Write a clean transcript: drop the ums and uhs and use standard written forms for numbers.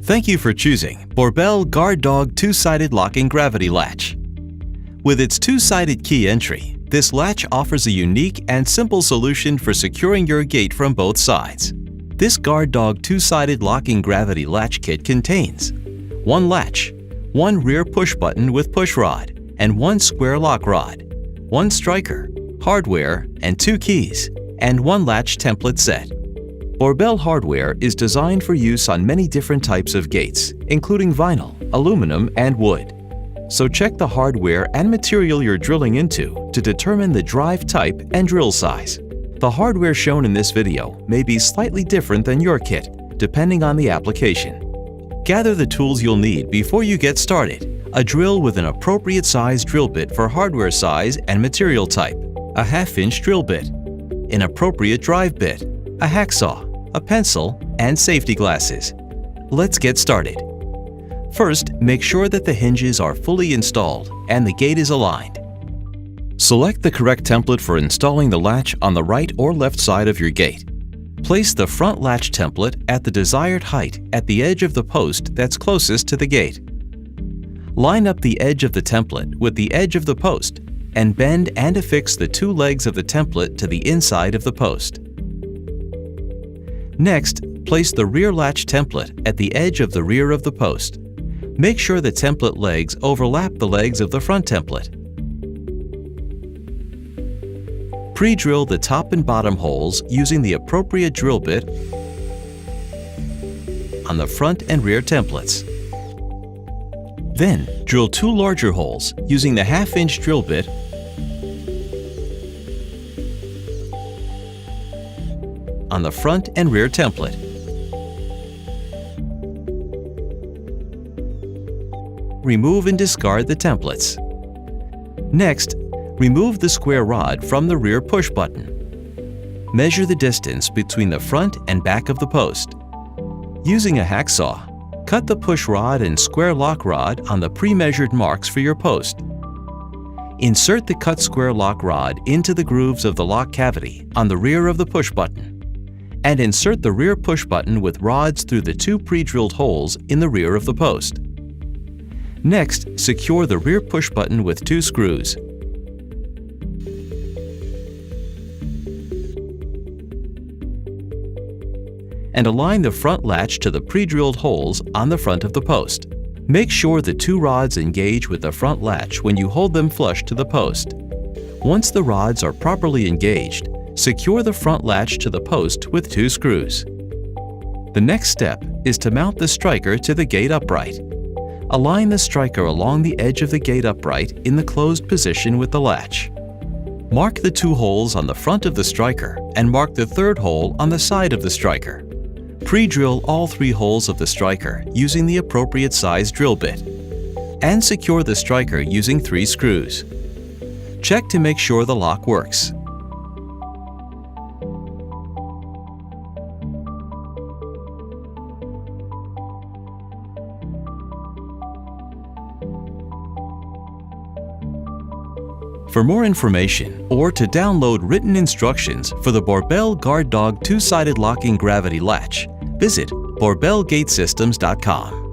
Thank you for choosing Boerboel GardDog two-sided locking gravity latch. With its two-sided key entry, this latch offers a unique and simple solution for securing your gate from both sides. This GardDog two-sided locking gravity latch kit contains one latch, one rear push button with push rod, and one square lock rod, one striker, hardware, and two keys, and one latch template set. Boerboel hardware is designed for use on many different types of gates, including vinyl, aluminum, and wood. So check the hardware and material you're drilling into to determine the drive type and drill size. The hardware shown in this video may be slightly different than your kit, depending on the application. Gather the tools you'll need before you get started: a drill with an appropriate size drill bit for hardware size and material type, a 1/2-inch drill bit, an appropriate drive bit, a hacksaw, a pencil, and safety glasses. Let's get started. First, make sure that the hinges are fully installed and the gate is aligned. Select the correct template for installing the latch on the right or left side of your gate. Place the front latch template at the desired height at the edge of the post that's closest to the gate. Line up the edge of the template with the edge of the post and bend and affix the two legs of the template to the inside of the post. Next, place the rear latch template at the edge of the rear of the post. Make sure the template legs overlap the legs of the front template. Pre-drill the top and bottom holes using the appropriate drill bit on the front and rear templates. Then, drill two larger holes using the 1/2-inch drill bit on the front and rear template. Remove and discard the templates. Next, remove the square rod from the rear push button. Measure the distance between the front and back of the post. Using a hacksaw, cut the push rod and square lock rod on the pre-measured marks for your post. Insert the cut square lock rod into the grooves of the lock cavity on the rear of the push button, and insert the rear push button with rods through the two pre-drilled holes in the rear of the post. Next, secure the rear push button with two screws. And align the front latch to the pre-drilled holes on the front of the post. Make sure the two rods engage with the front latch when you hold them flush to the post. Once the rods are properly engaged, secure the front latch to the post with two screws. The next step is to mount the striker to the gate upright. Align the striker along the edge of the gate upright in the closed position with the latch. Mark the two holes on the front of the striker and mark the third hole on the side of the striker. Pre-drill all three holes of the striker using the appropriate size drill bit, and secure the striker using 3 screws. Check to make sure the lock works. For more information or to download written instructions for the Boerboel GardDog two-sided locking gravity latch, visit boerbelgatesystems.com.